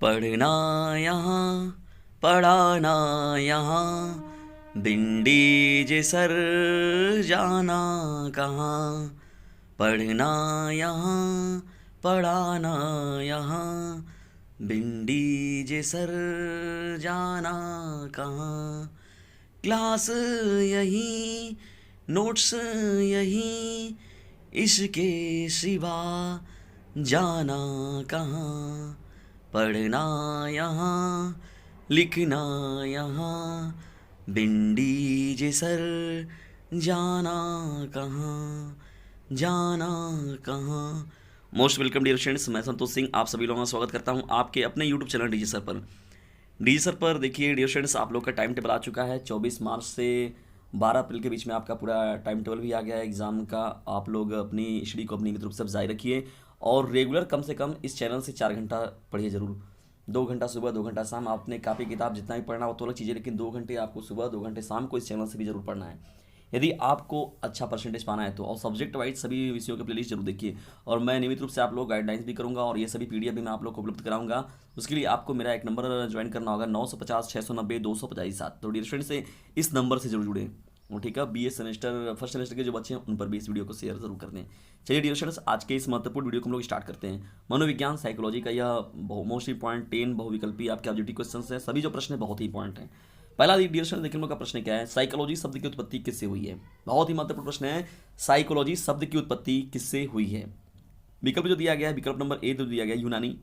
पढ़ना यहाँ पढ़ाना यहाँ भिंडी जे सर जाना कहाँ। पढ़ना यहाँ पढ़ाना यहाँ भिंडी जे सर जाना कहाँ। क्लास यहीं नोट्स यहीं इसके सिवा जाना कहाँ। पढ़ना यहाँ लिखना यहाँ भिंडी जे सर जाना कहाँ जाना कहाँ। मोस्ट वेलकम डियर फ्रेंड्स, मैं संतोष सिंह आप सभी लोगों का स्वागत करता हूं आपके अपने यूट्यूब चैनल डीजी सर पर। डीजी सर पर देखिए डियर फ्रेंड्स, आप लोग का टाइम टेबल आ चुका है। 24 मार्च से 12 अप्रैल के बीच में आपका पूरा टाइम टेबल भी आ गया है एग्ज़ाम का। आप लोग अपनी स्टडी को अपनी रूप से जारी रखिए और रेगुलर कम से कम इस चैनल से 4 घंटा पढ़िए ज़रूर। 2 घंटा सुबह 2 घंटा शाम। आपने कापी किताब जितना भी पढ़ना हो तो अलग चीज़ें, लेकिन 2 घंटे आपको सुबह 2 घंटे शाम को इस चैनल से भी जरूर पढ़ना है यदि आपको अच्छा परसेंटेज पाना है तो। और सब्जेक्ट वाइज सभी विषयों के प्लेलिस्ट जरूर देखिए। और मैं नियमित रूप से आप लोग गाइडलाइंस भी करूंगा और ये सभी पीडीएफ भी मैं आप लोग को उपलब्ध कराऊंगा। उसके लिए आपको मेरा एक नंबर ज्वाइन करना होगा 950 690 250 तो डियर फ्रेंड से इस नंबर से जरूर जुड़े। और ठीक है, बीए सेमेस्टर फर्स्ट सेमेस्टर के जो बच्चे हैं उन पर भी इस वीडियो को शेयर जरूर कर दें। चलिए डियर फ्रेंड्स, आज के इस महत्वपूर्ण वीडियो को हम लोग स्टार्ट करते हैं। मनोविज्ञान साइकोलॉजी का यह मोस्ट इंपॉर्टेंट 10 बहुविकल्पी आपके ऑब्जेक्टिव क्वेश्चन है। सभी जो प्रश्न है बहुत ही इंपॉर्टेंट है। पहला डियर फ्रेंड्स देखिए हम लोग का प्रश्न क्या है, साइकोलॉजी शब्द की उत्पत्ति किससे हुई है। बहुत ही महत्वपूर्ण प्रश्न है, साइकोलॉजी शब्द की उत्पत्ति किससे हुई है। विकल्प जो दिया गया है, विकल्प नंबर ए जो दिया गया है यूनानी,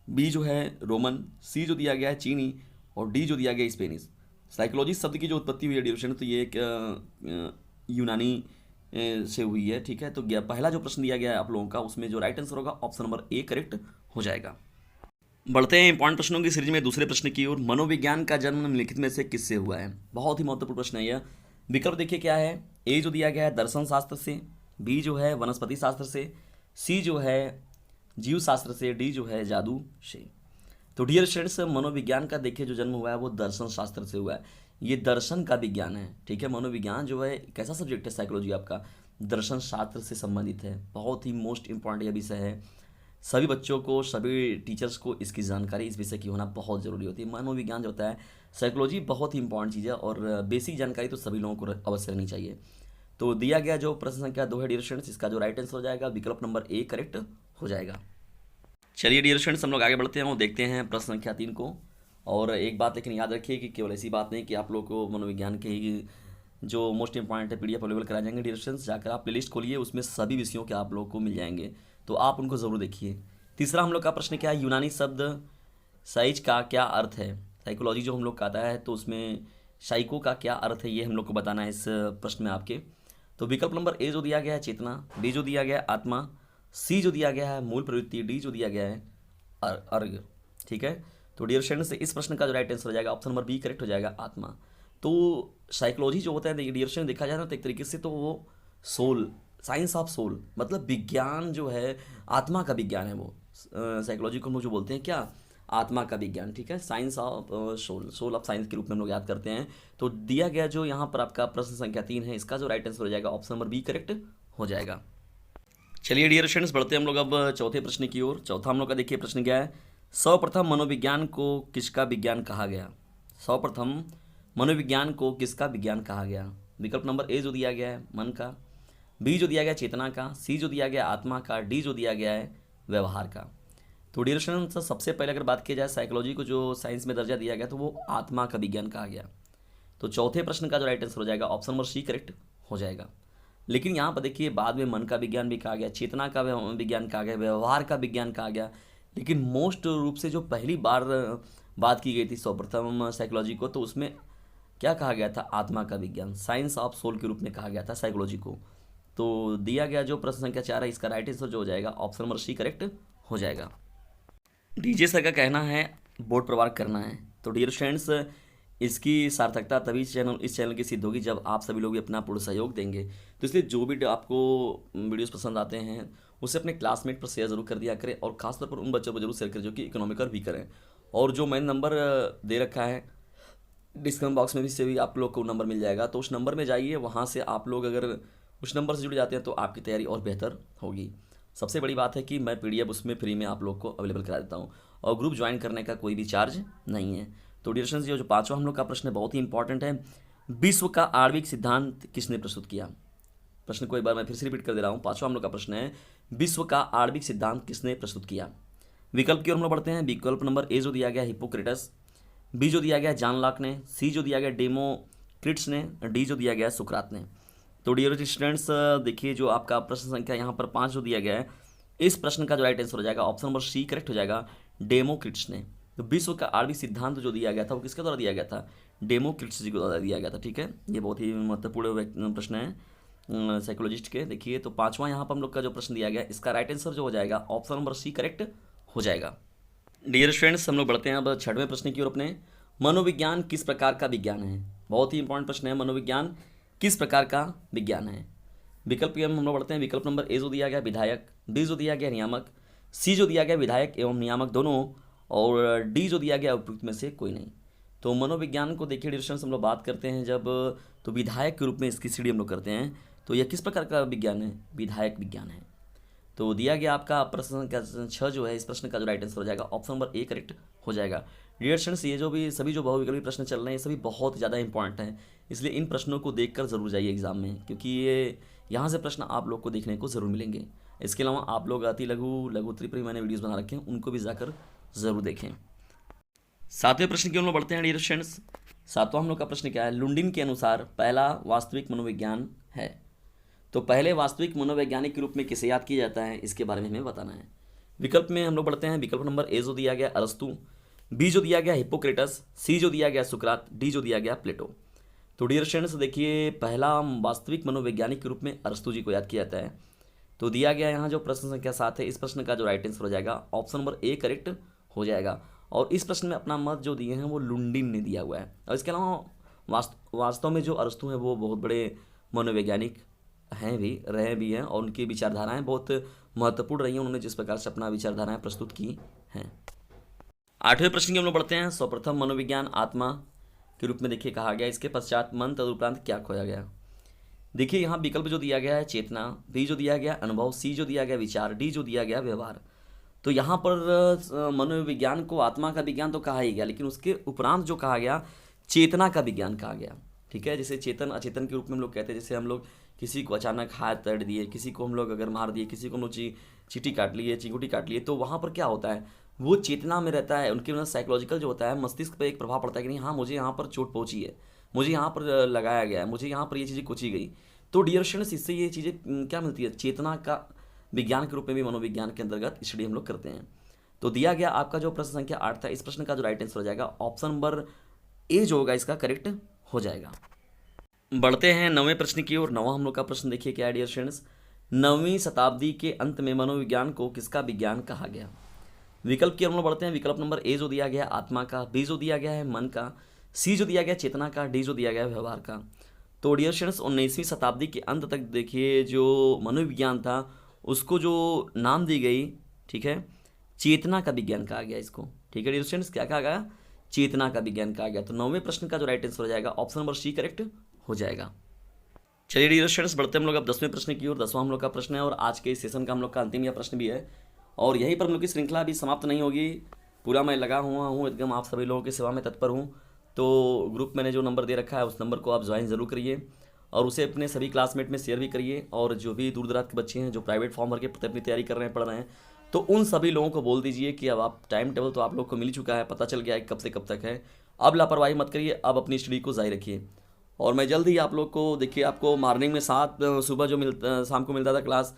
बी जो है रोमन, सी जो दिया गया है चीनी और डी जो दिया गया है स्पेनिश। साइकोलॉजी शब्द की जो उत्पत्ति हुई है डियर फ्रेंड्स तो ये एक यूनानी से हुई है। ठीक है, तो पहला जो प्रश्न दिया गया है आप लोगों का उसमें जो राइट आंसर होगा ऑप्शन नंबर ए करेक्ट हो जाएगा। बढ़ते हैं इंपॉर्टेंट प्रश्नों की सीरीज में दूसरे प्रश्न की ओर। मनोविज्ञान का जन्म निम्नलिखित में से किससे हुआ है। बहुत ही महत्वपूर्ण प्रश्न है यह। विकल्प देखिए क्या है, ए जो दिया गया है दर्शन शास्त्र से, बी जो है वनस्पति शास्त्र से, सी जो है जीव शास्त्र से, डी जो है जादू से। तो डियर स्टूडेंट्स, मनोविज्ञान का देखिए जो जन्म हुआ है वो दर्शन शास्त्र से हुआ है। ये दर्शन का विज्ञान है। ठीक है, मनोविज्ञान जो है कैसा सब्जेक्ट है, साइकोलॉजी आपका दर्शन शास्त्र से संबंधित है। बहुत ही मोस्ट इंपॉर्टेंट यह विषय है। सभी बच्चों को सभी टीचर्स को इसकी जानकारी इस विषय की होना बहुत ज़रूरी होती है। मनोविज्ञान जो होता है, साइकोलॉजी बहुत ही इंपॉर्टेंट चीज़ है और बेसिक जानकारी तो सभी लोगों को अवश्य रहनी चाहिए। तो दिया गया जो प्रश्न संख्या 2 है डियर स्टूडेंट्स, इसका जो राइट आंसर हो जाएगा विकल्प नंबर ए करेक्ट हो जाएगा। चलिए डियर स्टूडेंट्स, हम लोग आगे बढ़ते हैं और देखते हैं प्रश्न संख्या 3 को। और एक बात लेकिन याद रखिए कि केवल ऐसी बात नहीं कि आप लोग को मनोविज्ञान के ही जो मोस्ट इंपॉर्टेंट है पीडीएफ अवेलेबल कराए जाएंगे। डियर स्टूडेंट्स, जाकर आप प्लेलिस्ट खोलिए, उसमें सभी विषयों के आप लोग को मिल जाएंगे, तो आप उनको ज़रूर देखिए। तीसरा हम लोग का प्रश्न क्या है, यूनानी शब्द साइज का क्या अर्थ है। साइकोलॉजी जो हम लोग का आता है तो उसमें साइको का क्या अर्थ है ये हम लोग को बताना है इस प्रश्न में आपके। तो विकल्प नंबर ए जो दिया गया है चेतना, बी जो दिया गया है आत्मा, सी जो दिया गया है मूल प्रवृत्ति, डी जो दिया गया है अर्घ। ठीक है, तो डियर स्टूडेंट्स इस प्रश्न का जो राइट आंसर हो जाएगा ऑप्शन नंबर बी करेक्ट हो जाएगा आत्मा। तो साइकोलॉजी जो होता है डियर स्टूडेंट देखा जाए ना तो एक तरीके से तो वो सोल, साइंस ऑफ सोल, मतलब विज्ञान जो है आत्मा का विज्ञान है वो। साइकोलॉजी को हम लोग जो बोलते हैं क्या, आत्मा का विज्ञान। ठीक है, science of soul, soul of science के रूप में हम लोग याद करते हैं। तो दिया गया जो यहाँ पर आपका प्रश्न संख्या 3 है, इसका जो राइट आंसर हो जाएगा ऑप्शन नंबर बी करेक्ट हो जाएगा। चलिए डियर स्टूडेंट्स, बढ़ते हम लोग अब चौथे प्रश्न की ओर। चौथा हम लोग का देखिए प्रश्न क्या है, सर्वप्रथम मनोविज्ञान को किसका विज्ञान कहा गया। सर्वप्रथम मनोविज्ञान को किसका विज्ञान कहा गया। विकल्प नंबर ए जो दिया गया है मन का, बी जो दिया गया चेतना का, सी जो दिया गया आत्मा का, डी जो दिया गया है व्यवहार का। तो डियर स्टूडेंट्स, सबसे पहले अगर बात की जाए साइकोलॉजी को जो साइंस में दर्जा दिया गया तो वो आत्मा का विज्ञान कहा गया। तो चौथे प्रश्न का जो राइट आंसर हो जाएगा ऑप्शन नंबर सी करेक्ट हो जाएगा। लेकिन यहाँ पर देखिए बाद में मन का विज्ञान भी कहा गया, चेतना का विज्ञान कहा गया, व्यवहार का विज्ञान कहा गया, लेकिन मोस्ट रूप से जो पहली बार बात की गई थी सर्वप्रथम साइकोलॉजी को तो उसमें क्या कहा गया था, आत्मा का विज्ञान, साइंस ऑफ सोल के रूप में कहा गया था साइकोलॉजी को। तो दिया गया जो प्रश्न संख्या 4 है इसका राइट आंसर जो हो जाएगा ऑप्शन नंबर सी करेक्ट हो जाएगा। डीजे सर का कहना है बोर्ड प्रवाह करना है। तो डियर स्टूडेंट्स, इसकी सार्थकता तभी इस चैनल की सिद्ध होगी जब आप सभी लोग भी अपना पूर्ण सहयोग देंगे। तो इसलिए जो भी आपको वीडियोस पसंद आते हैं उसे अपने क्लासमेट पर शेयर जरूर कर दिया करें और खासतौर पर उन बच्चों को जरूर शेयर करें जो कि इकोनॉमिकल भी करें। और जो मैंने नंबर दे रखा है डिस्क्रिप्शन बॉक्स में भी से भी आप लोग को नंबर मिल जाएगा, तो उस नंबर में जाइए, वहाँ से आप लोग अगर उस नंबर से जुड़ जाते हैं तो आपकी तैयारी और बेहतर होगी। सबसे बड़ी बात है कि मैं पीडीएफ उसमें फ्री में आप लोग को अवेलेबल करा देता हूँ। और ग्रुप ज्वाइन करने का कोई भी चार्ज नहीं है। तो डियर स्टूडेंट्स, ये जो पांचवा हम लोग का प्रश्न है बहुत ही इंपॉर्टेंट है। विश्व का आणविक सिद्धांत किसने प्रस्तुत किया? प्रश्न को एक बार मैं फिर से रिपीट कर दे रहा हूँ। पांचवा हम लोग का प्रश्न है, विश्व का आणविक सिद्धांत किसने प्रस्तुत किया? विकल्प की ओर हम लोग बढ़ते हैं। विकल्प नंबर ए जो दिया गया हिप्पोक्रेटस, बी जो दिया गया जॉन लॉक ने, सी जो दिया गया डेमोक्रिट्स ने, डी जो दिया गया सुकरात ने। तो डियर स्टूडेंट्स, देखिए जो आपका प्रश्न संख्या यहाँ पर 5 जो दिया गया है, इस प्रश्न का जो राइट आंसर हो जाएगा ऑप्शन नंबर सी करेक्ट हो जाएगा, डेमोक्रिट्स ने। तो विश्व का आणविक सिद्धांत जो दिया गया था वो किसके द्वारा दिया गया था? डेमोक्रिट्स जी को द्वारा दिया गया था। ठीक है, ये बहुत ही महत्वपूर्ण प्रश्न है साइकोलॉजिस्ट के। देखिए तो पांचवा यहाँ पर हम लोग का जो प्रश्न दिया गया, इसका राइट आंसर जो हो जाएगा ऑप्शन नंबर सी करेक्ट हो जाएगा। डियर स्टूडेंट्स, हम लोग बढ़ते हैं अब छठवें प्रश्न की ओर अपने। मनोविज्ञान किस प्रकार का विज्ञान है? बहुत ही इंपॉर्टेंट प्रश्न है, मनोविज्ञान किस प्रकार का विज्ञान है? विकल्प की हम लोग बढ़ते हैं। विकल्प नंबर ए जो दिया गया विधायक, बी जो दिया गया नियामक, सी जो दिया गया विधायक एवं नियामक दोनों, और डी जो दिया गया उपयुक्त में से कोई नहीं। तो मनोविज्ञान को देखिए डियर स्टूडेंट्स, हम लोग बात करते हैं जब, तो विधायक के रूप में इसकी स्टडी हम लोग करते हैं। तो यह किस प्रकार का विज्ञान है? विधायक विज्ञान है। तो दिया गया आपका प्रश्न का 6 जो है, इस प्रश्न का जो राइट आंसर हो जाएगा ऑप्शन नंबर ए करेक्ट हो जाएगा। डियर स्टूडेंट्स, ये जो भी सभी जो बहुविकल्पी प्रश्न चल रहे हैं, ये सभी बहुत ज़्यादा इंपॉर्टेंट हैं, इसलिए इन प्रश्नों को देखकर ज़रूर जाइए एग्जाम में, क्योंकि ये यहाँ से प्रश्न आप लोग को देखने को ज़रूर मिलेंगे। इसके अलावा आप लोग अति लघु लघु त्रिपरी मैंने वीडियोज़ बना रखे हैं, उनको भी जाकर ज़रूर देखें। सातवें प्रश्न की हम लोग बढ़ते हैं डियर स्टूडेंट्स। सातवां हम लोग का प्रश्न क्या है? लुंडिन के अनुसार पहला वास्तविक मनोविज्ञान है। तो पहले वास्तविक मनोवैज्ञानिक के रूप में किसे याद किया जाता है, इसके बारे में हमें बताना है। विकल्प में हम लोग बढ़ते हैं। विकल्प नंबर ए जो दिया गया अरस्तु, बी जो दिया गया हिप्पोक्रेटस, सी जो दिया गया सुकरात, डी जो दिया गया प्लेटो। तो डियर स्टूडेंट्स, देखिए पहला वास्तविक मनोवैज्ञानिक के रूप में अरस्तु जी को याद किया जाता है। तो दिया गया यहाँ जो प्रश्न संख्या 7 है, इस प्रश्न का जो राइट आंसर हो जाएगा ऑप्शन नंबर ए करेक्ट हो जाएगा। और इस प्रश्न में अपना मत जो दिए हैं वो लुंडिन ने दिया हुआ है। और इसके अलावा वास्तव में जो अरस्तु हैं वो बहुत बड़े मनोवैज्ञानिक हैं भी, रहे भी हैं, और उनकी विचारधाराएं बहुत महत्वपूर्ण रही हैं। उन्होंने जिस प्रकार से अपना विचारधाराएं प्रस्तुत की हैं। आठवें प्रश्न की हम लोग बढ़ते हैं। सर्वप्रथम मनोविज्ञान आत्मा के रूप में देखिए कहा गया, इसके पश्चात मन तदुपरांत क्या खोया गया? देखिए यहाँ विकल्प जो दिया गया है चेतना, बी जो दिया गया अनुभव, सी जो दिया गया विचार, डी जो दिया गया व्यवहार। तो यहाँ पर मनोविज्ञान को आत्मा का विज्ञान तो कहा ही गया, लेकिन उसके उपरांत जो कहा गया चेतना का विज्ञान कहा गया। ठीक है, जैसे चेतन अचेतन के रूप में हम लोग कहते हैं, जैसे हम लोग किसी को अचानक हाथ तोड़ दिए, किसी को हम लोग अगर मार दिए, किसी को हम लोग चींटी काट लिए, चिंगुटी काट लिए, तो वहाँ पर क्या होता है, वो चेतना में रहता है। उनके साइकोलॉजिकल जो होता है, मस्तिष्क पर एक प्रभाव पड़ता है कि नहीं, हाँ मुझे यहाँ पर चोट पहुँची है, मुझे यहाँ पर लगाया गया है, मुझे यहाँ पर ये चीज़ें कुची गई। तो डियर स्टूडेंट्स, इससे ये चीज़ें क्या मिलती है? चेतना का विज्ञान के रूप में भी मनोविज्ञान के अंतर्गत स्टडी हम लोग करते हैं। तो दिया गया आपका जो प्रश्न संख्या 8 था, इस प्रश्न का जो राइट आंसर हो जाएगा ऑप्शन नंबर ए जो होगा इसका करेक्ट हो जाएगा। बढ़ते हैं 9वें प्रश्न की ओर। 9वां हम लोग का प्रश्न देखिए क्या है डियर स्टूडेंट्स। 9वीं शताब्दी के अंत में मनोविज्ञान को किसका विज्ञान कहा गया? विकल्प की हम लोग बढ़ते हैं। विकल्प नंबर ए जो दिया गया आत्मा का, बी जो दिया गया है मन का, सी जो दिया गया चेतना का, डी जो दिया गया व्यवहार का। तो डियर स्टूडेंट्स, 19वीं शताब्दी के अंत तक देखिए जो मनोविज्ञान था उसको जो नाम दी गई, ठीक है, चेतना का विज्ञान कहा गया इसको। ठीक है डियर स्टूडेंट्स, क्या कहा गया? चेतना का विज्ञान कहा गया। तो 9वें प्रश्न का जो राइट आंसर हो जाएगा ऑप्शन नंबर सी करेक्ट हो जाएगा। चलिए डियर स्टूडेंट्स, बढ़ते हम लोग अब 10वें प्रश्न की ओर। 10वां हम लोग का प्रश्न है और आज के इस सेशन का हम लोग का अंतिम यह प्रश्न भी है, और यहीं पर हम लोग की श्रृंखला अभी समाप्त नहीं होगी। पूरा मैं लगा हुआ हूँ, एकदम आप सभी लोगों की सेवा में तत्पर हूँ। तो ग्रुप मैंने जो नंबर दे रखा है उस नंबर को आप ज्वाइन ज़रूर करिए और उसे अपने सभी क्लासमेट में शेयर भी करिए। और जो भी दूर दराज के बच्चे हैं जो प्राइवेट फॉर्म भर के अपनी तैयारी कर रहे हैं, पढ़ रहे हैं, तो उन सभी लोगों को बोल दीजिए कि अब आप टाइम टेबल तो आप लोग को मिल चुका है, पता चल गया है कब से कब तक है। अब लापरवाही मत करिए, अब अपनी स्टडी को जारी रखिए। और मैं जल्द ही आप लोग को देखिए, आपको मॉर्निंग में सुबह जो शाम को मिलता था क्लास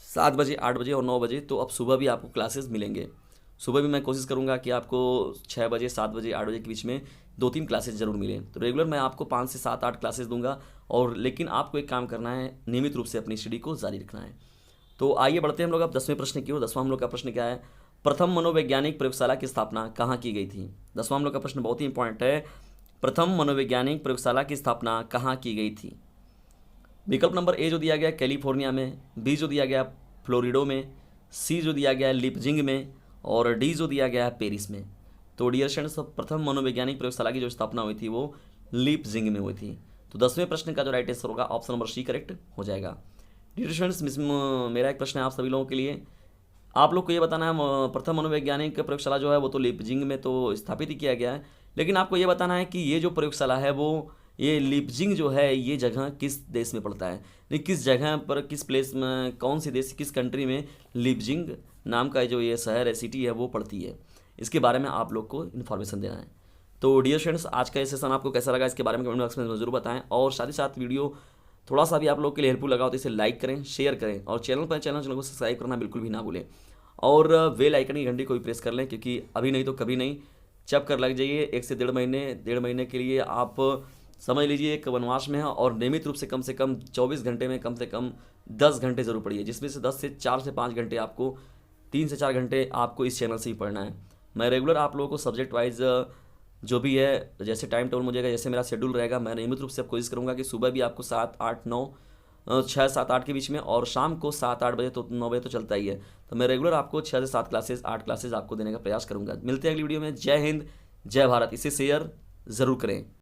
7 बजे, 8 बजे और 9 बजे, तो अब सुबह भी आपको क्लासेस मिलेंगे। सुबह भी मैं कोशिश करूंगा कि आपको 6 बजे, 7 बजे, 8 बजे के बीच में 2-3 क्लासेस ज़रूर मिलें। तो रेगुलर मैं आपको 5 से 7-8 क्लासेस दूंगा, और लेकिन आपको एक काम करना है, नियमित रूप से अपनी स्टडी को जारी रखना है। तो आइए बढ़ते हैं हम लोग अब 10वें प्रश्न की ओर। 10वां हम लोग का प्रश्न क्या है? प्रथम मनोवैज्ञानिक प्रयोगशाला की स्थापना कहाँ की गई थी? 10वां हम लोग का प्रश्न बहुत ही इंपॉर्टेंट है। प्रथम मनोवैज्ञानिक प्रयोगशाला की स्थापना कहाँ की गई थी? विकल्प नंबर ए जो दिया गया कैलिफोर्निया में, बी जो दिया गया फ्लोरिडो में, सी जो दिया गया लिपजिंग में, और डी जो दिया गया पेरिस में। तो डियर स्टूडेंट्स, प्रथम मनोवैज्ञानिक प्रयोगशाला की जो स्थापना हुई थी वो लिपजिंग में हुई थी। तो 10वें प्रश्न का जो राइट आंसर होगा ऑप्शन नंबर सी करेक्ट हो जाएगा। डियर स्टूडेंट्स, मेरा एक प्रश्न है आप सभी लोगों के लिए। आप लोग को ये बताना है प्रथम मनोवैज्ञानिक प्रयोगशाला जो है वो तो लीपजिंग में तो स्थापित ही किया गया है, लेकिन आपको ये बताना है कि ये जो प्रयोगशाला है वो ये लीपजिंग जो है ये जगह किस देश में पड़ता है, नहीं किस जगह पर, किस प्लेस में, कौन सी देश, किस कंट्री में लीपजिंग नाम का जो ये शहर है, सिटी है, वो पड़ती है। इसके बारे में आप लोग को इन्फॉर्मेशन देना है। तो डियर स्टूडेंट्स, आज का ये सेशन आपको कैसा लगा इसके बारे में कमेंट बॉक्स में जरूर बताएं, और साथ ही साथ वीडियो थोड़ा सा भी आप लोग के लिए हेल्पफुल लगा हो तो इसे लाइक करें, शेयर करें, और चैनल को सब्सक्राइब करना बिल्कुल भी ना भूलें, और बेल आइकन की घंटी को भी प्रेस कर लें, क्योंकि अभी नहीं तो कभी नहीं जब कर लग जाइए 1 से 1.5 महीने के लिए आप समझ लीजिए एक वनवास में है, और नियमित रूप से कम 24 घंटे में कम से कम 10 घंटे जरूर पढ़िए, जिसमें से 10 से 4 से 5 घंटे आपको, 3 से 4 घंटे आपको इस चैनल से ही पढ़ना है। मैं रेगुलर आप लोगों को सब्जेक्ट वाइज जो भी है, जैसे टाइम टेबल मुझे जैसे मेरा शेड्यूल रहेगा, मैं नियमित रूप से अब कोशिश करूँगा कि सुबह भी आपको 6 7 8 के बीच में, और शाम को 7 8 बजे तो 9 बजे तो चलता ही है, तो मैं रेगुलर आपको 6 से 7 क्लासेज, 8 क्लासेज आपको देने का प्रयास करूँगा। मिलते हैं अगली वीडियो में। जय हिंद, जय भारत। इसे शेयर ज़रूर करें।